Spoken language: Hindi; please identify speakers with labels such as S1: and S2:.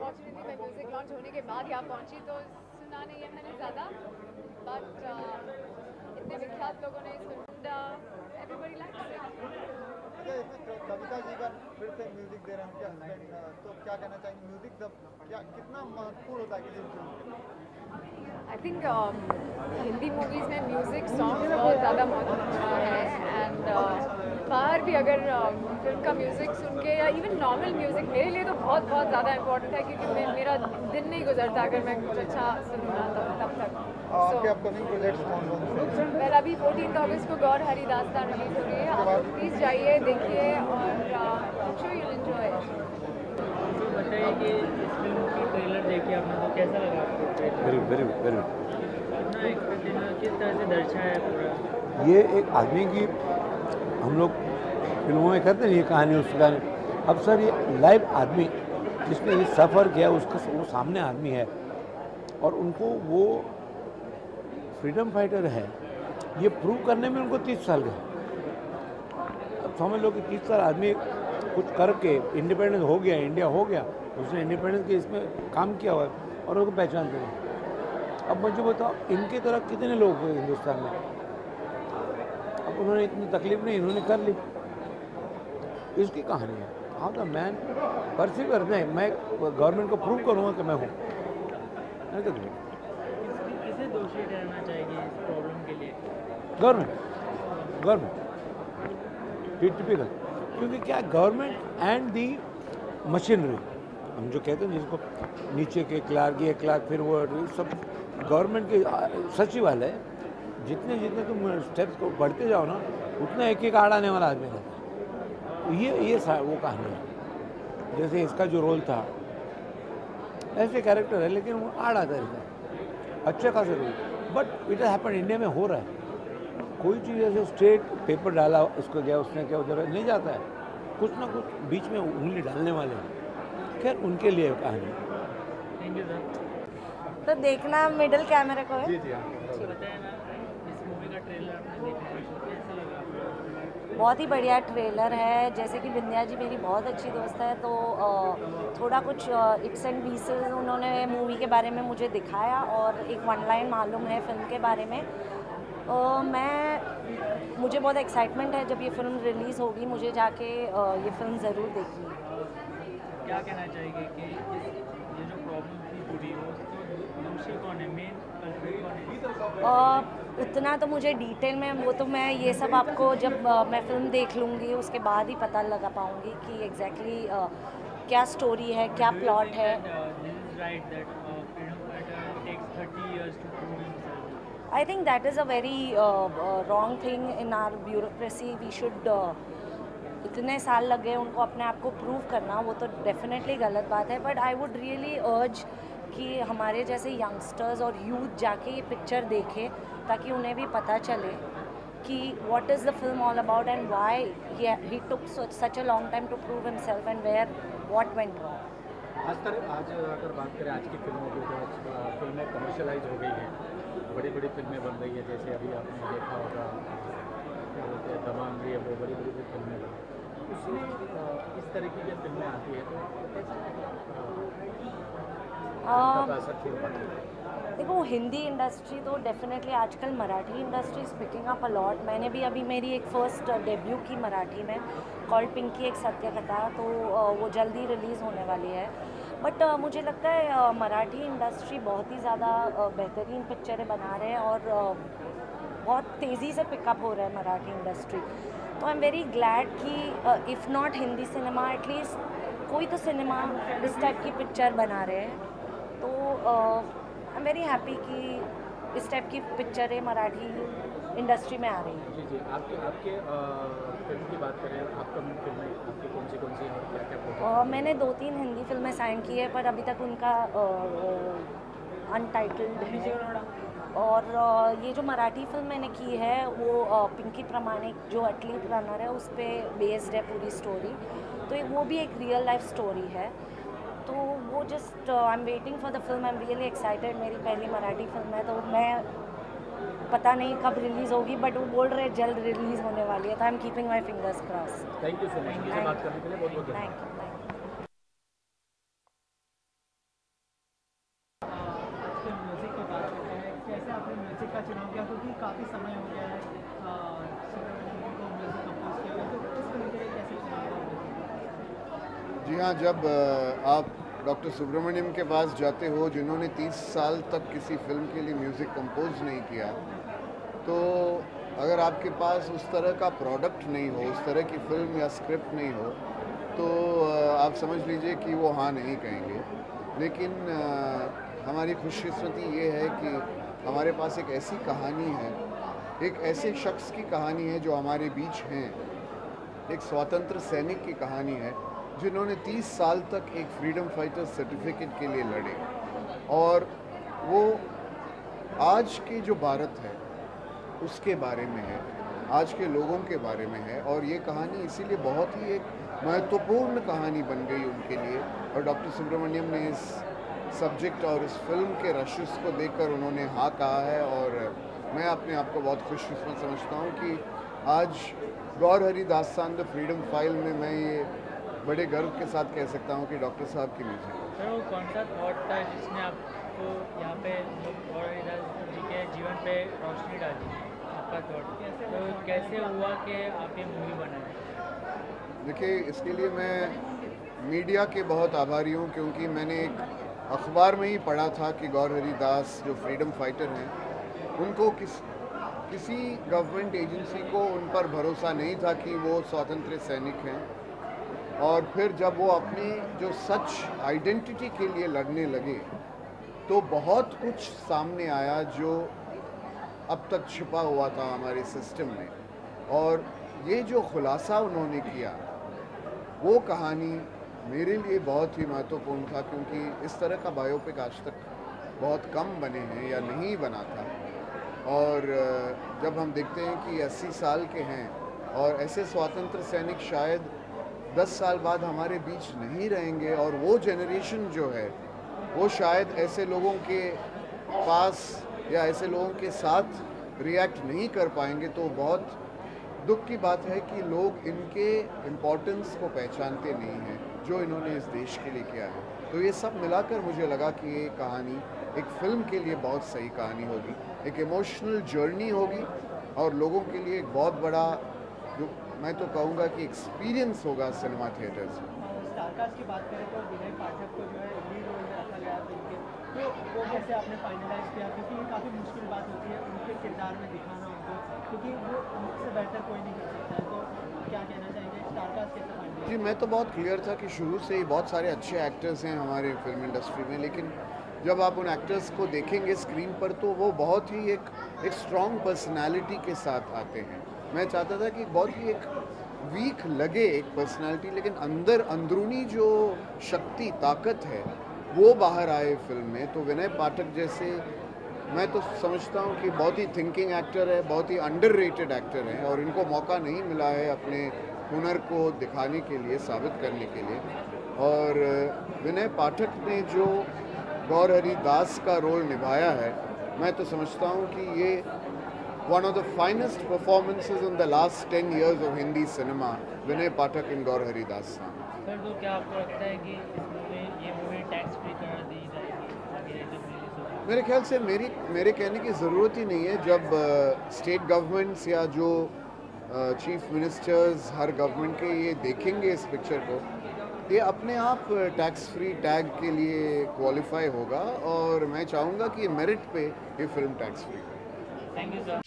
S1: अनफॉर्चुनेटली मैं म्यूज़िक लॉन्च होने के बाद यहाँ पहुँची तो सुना नहीं है मैंने ज़्यादा, बट इतने विख्यात लोगों ने इस फिल्म एवरीबॉडी लाइक्स इट।
S2: अच्छा, इसमें कविता जी का फिर से म्यूजिक दे रहे हैं उनके हस्बैंड, तो क्या कहना चाहेंगे? म्यूजिक क्या कितना महत्वपूर्ण होता है किसी फिल्म के?
S1: आई थिंक हिंदी मूवीज़ में म्यूज़िक सॉन्ग्स बहुत ज़्यादा महत्वपूर्ण है एंड बाहर भी अगर फिल्म का म्यूज़िक सुन के या इवन नॉर्मल म्यूज़िक मेरे लिए तो बहुत बहुत ज़्यादा इम्पोर्टेंट है, क्योंकि मेरा दिन नहीं गुजरता अगर मैं कुछ अच्छा सुनूँ तब तक।
S2: आपके अपकमिंग प्रोजेक्ट्स कौन से?
S1: वेल अभी 14 अगस्त को गौर हरी दास्तान रिलीज हो रही है, आप लोग प्लीज़ जाइए देखिए और श्योर यू विल एंजॉय।
S3: तो बताइए कि इस फिल्म की ट्रेलर देखिए आपने तो कैसा लगा आपको?
S4: वेरी वेरी वेरी
S3: कितना एक्सपेक्टेशन किस तरह से दर्शाया है पूरा?
S4: ये एक आदमी की, हम लोग फिल्मों में करते हैं ये कहानी उसकी कहानी, अब सर ये लाइव आदमी जिसने ये सफ़र किया उसका वो सामने आदमी है और उनको वो फ्रीडम फाइटर है ये प्रूव करने में उनको 30 साल गए। अब समझ लो कि 30 साल आदमी कुछ करके इंडिपेंडेंस हो गया, इंडिया हो गया, उसने इंडिपेंडेंस के इसमें काम किया हुआ है और उनको पहचानते हैं। अब मुझे बताओ इनकी तरह कितने लोग हैं हिंदुस्तान में? अब उन्होंने इतनी तकलीफ नहीं, इन्होंने कर ली। इसकी कहानी है हाउ द मैन परसीव करते हैं, मैं गवर्नमेंट को प्रूव करूँगा कि मैं हूँ।
S3: किसे दोषी ठहराना चाहिए इस प्रॉब्लम के लिए?
S4: गवर्नमेंट टिपिकल, क्योंकि क्या गवर्नमेंट एंड दी मशीनरी, हम जो कहते हैं जिसको नीचे के क्लार्क ये क्लार्क फिर वो सब गवर्नमेंट के सचिवालय, जितने जितने तुम स्टेप्स को बढ़ते जाओ ना उतना एक एक आड़ आने वाला आदमी रहता है। ये वो कहानी है। जैसे इसका जो रोल था ऐसे कैरेक्टर है लेकिन वो आड़ आता रहता है, अच्छे खासे role, but it happen India में हो रहा है। कोई चीज़ ऐसे स्ट्रेट पेपर डाला उसको गया उसने क्या उधर नहीं जाता है, कुछ ना कुछ बीच में उंगली डालने वाले हैं। खैर उनके लिए कहानी।
S3: Thank you sir.
S5: तो देखना मिडिल कैमरे को है।
S2: जी जी हाँ।
S3: बताया ना इस मूवी का ट्रेलर आपने देखा है तो कैसा लगा आपको?
S5: बहुत ही बढ़िया ट्रेलर है। जैसे कि विंध्या जी मेरी बहुत अच्छी दोस्त है, तो थोड़ा कुछ इट्स एंड पीसेस उन्होंने मूवी के बारे में मुझे दिखाया और एक वन लाइन मालूम है फिल्म के बारे में। मुझे बहुत एक्साइटमेंट है जब ये फिल्म रिलीज़ होगी, मुझे जाके ये फिल्म ज़रूर देखनी है।
S3: क्या कहना चाहिए कि ये जो प्रॉब्लम थी पूरी उसको दोषी कौन है, मेन कल्प्रिट कौन है?
S5: उतना तो मुझे डिटेल में वो तो मैं ये सब आपको जब मैं फिल्म देख लूँगी उसके बाद ही पता लगा पाऊँगी कि एग्जैक्टली क्या स्टोरी है, क्या प्लॉट है। I think that is a very wrong thing in our bureaucracy. We should इतने साल लग गए उनको अपने आप को प्रूव करना, वो तो डेफिनेटली गलत बात है। बट आई वुड रियली अर्ज कि हमारे जैसे यंगस्टर्स और यूथ जाके ये पिक्चर देखें ताकि उन्हें भी पता चले कि what is the film all about and why he took such a long time to prove himself and where what went wrong.
S6: आज अगर बात करें आज की फिल्मों की, तो फिल्में कमर्शलाइज हो गई हैं, बड़ी बड़ी फिल्में बन रही है। जैसे अभी आपने देखा होगा क्या बोलते हैं दबंग, ये वो बड़ी बड़ी फिल्में बनी, उसमें इस तरीके की फिल्में आती है तो कैसा असर छोड़ पाती है?
S5: देखो हिंदी इंडस्ट्री तो डेफिनेटली आजकल Marathi industry is picking up a lot. मैंने भी अभी मेरी एक फ़र्स्ट डेब्यू की मराठी में कॉल्ड पिंकी एक सत्य कथा, तो वो जल्दी रिलीज़ होने वाली है। बट मुझे लगता है मराठी इंडस्ट्री बहुत ही ज़्यादा बेहतरीन पिक्चरें बना रहे हैं और बहुत तेज़ी से पिकअप हो रहा है मराठी इंडस्ट्री। तो आई एम वेरी ग्लैड कि if not Hindi cinema at least कोई तो सिनेमा इस टाइप की पिक्चर बना रहे हैं। तो आई एम वेरी हैप्पी कि इस टाइप की पिक्चरें मराठी इंडस्ट्री में आ रही हैं।
S6: जी जी, आपके फिल्म की बात करें, अपकमिंग फिल्में आपकी कौन सी और क्या क्या प्रोजेक्ट?
S5: मैंने 2-3 हिंदी फिल्में साइन की है पर अभी तक उनका अनटाइटल्ड है। और ये जो मराठी फिल्म मैंने की है वो पिंकी प्रमाणिक जो एथलीट रनर है उस पर बेस्ड है पूरी स्टोरी। तो वो भी एक रियल लाइफ स्टोरी है। तो वो just I am waiting for the film. I am really excited. मेरी पहली मराठी फिल्म है तो मैं पता नहीं कब रिलीज़ होगी बट वो बोल रहे जल्द रिलीज़ होने वाली है। तो I am keeping my fingers cross.
S6: Thank you so much, मुझसे बात करने के लिए बहुत बहुत धन्यवाद।
S5: Thank you.
S7: जी हाँ, जब आप डॉक्टर सुब्रमण्यम के पास जाते हो जिन्होंने 30 साल तक किसी फिल्म के लिए म्यूज़िक कंपोज नहीं किया, तो अगर आपके पास उस तरह का प्रोडक्ट नहीं हो, उस तरह की फिल्म या स्क्रिप्ट नहीं हो, तो आप समझ लीजिए कि वो हाँ नहीं कहेंगे। लेकिन हमारी खुशकिस्मती ये है कि हमारे पास एक ऐसी कहानी है, एक ऐसे शख्स की कहानी है जो हमारे बीच हैं, एक स्वतंत्र सैनिक की कहानी है जिन्होंने 30 साल तक एक फ्रीडम फाइटर सर्टिफिकेट के लिए लड़े, और वो आज के जो भारत है उसके बारे में है, आज के लोगों के बारे में है। और ये कहानी इसीलिए बहुत ही एक महत्वपूर्ण कहानी बन गई उनके लिए, और डॉक्टर सुब्रमण्यम ने इस सब्जेक्ट और इस फिल्म के रशस को देखकर उन्होंने हाँ कहा है। और मैं अपने आप को बहुत खुशकिस्मत समझता हूँ कि आज गौर हरी दास्तान द फ्रीडम फाइल में मैं ये बड़े गर्व के साथ कह सकता हूँ कि डॉक्टर साहब की म्यूजिक।
S3: सर, वो कौन सा थॉट था जिसने आपको यहाँ पे गौर हरिदास जी के जीवन पे रोशनी डाली, आपका थॉट? तो कैसे हुआ कि आप ये मूवी बनाए?
S7: देखिए, इसके लिए मैं मीडिया के बहुत आभारी हूँ, क्योंकि मैंने एक अखबार में ही पढ़ा था कि गौर हरिदास जो फ्रीडम फाइटर हैं, उनको किसी गवर्नमेंट एजेंसी को उन पर भरोसा नहीं था कि वो स्वतंत्र सैनिक हैं। और फिर जब वो अपनी जो सच आइडेंटिटी के लिए लड़ने लगे, तो बहुत कुछ सामने आया जो अब तक छिपा हुआ था हमारे सिस्टम में। और ये जो खुलासा उन्होंने किया, वो कहानी मेरे लिए बहुत ही महत्वपूर्ण था, क्योंकि इस तरह का बायोपिक आज तक बहुत कम बने हैं या नहीं बना था। और जब हम देखते हैं कि 80 साल के हैं और ऐसे स्वतंत्र सैनिक शायद 10 साल बाद हमारे बीच नहीं रहेंगे, और वो जनरेशन जो है वो शायद ऐसे लोगों के पास या ऐसे लोगों के साथ रिएक्ट नहीं कर पाएंगे, तो बहुत दुख की बात है कि लोग इनके इम्पोर्टेंस को पहचानते नहीं हैं जो इन्होंने इस देश के लिए किया है। तो ये सब मिलाकर मुझे लगा कि ये कहानी एक फ़िल्म के लिए बहुत सही कहानी होगी, एक इमोशनल जर्नी होगी, और लोगों के लिए एक बहुत बड़ा, जो मैं तो कहूँगा कि एक्सपीरियंस होगा सिनेमा थिएटर्स में।
S3: स्टारकास्ट की बात करें तो विनय पाठक को जो है लीड रोल में रखा गया फिल्म के, तो वो कैसे आपने फाइनलाइज किया? क्योंकि ये काफ़ी मुश्किल बात होती है उनके किरदार में दिखाना उनको, क्योंकि वो उनसे बेहतर कोई नहीं कर सकता है। तो क्या कहना चाहेंगे, स्टारकास्ट कैसे फाइनलाइज?
S7: जी, मैं तो बहुत क्लियर था कि शुरू से ही बहुत सारे अच्छे एक्टर्स हैं हमारे फिल्म इंडस्ट्री में, लेकिन जब आप उन एक्टर्स को देखेंगे स्क्रीन पर तो वो बहुत ही एक स्ट्रॉन्ग पर्सनालिटी के साथ आते हैं। मैं चाहता था कि बहुत ही एक वीक लगे एक पर्सनालिटी, लेकिन अंदरूनी जो शक्ति, ताकत है, वो बाहर आए फिल्म में। तो विनय पाठक जैसे, मैं तो समझता हूँ कि बहुत ही थिंकिंग एक्टर है, बहुत ही अंडररेटेड एक्टर हैं, और इनको मौका नहीं मिला है अपने हुनर को दिखाने के लिए, साबित करने के लिए। और विनय पाठक ने जो गौर हरिदास का रोल निभाया है, मैं तो समझता हूँ कि ये one of the finest performances in the last 10 years of Hindi cinema, Vinay Pathak in Gaur Haridas.
S3: Sir, तो क्या आपको लगता है कि ये मूवी टैक्स फ्री करा दी जाएगी आगे जब रिलीज होगी?
S7: मेरे ख्याल से मेरे कहने की ज़रूरत ही नहीं है। जब स्टेट गवर्नमेंट्स या जो चीफ मिनिस्टर्स हर गवर्नमेंट के ये देखेंगे इस पिक्चर को, ये अपने आप टैक्स फ्री टैग के लिए क्वालिफाई होगा, और मैं चाहूँगा कि मेरिट पे ये फिल्म टैक्स फ्री हो।
S3: Thank you sir.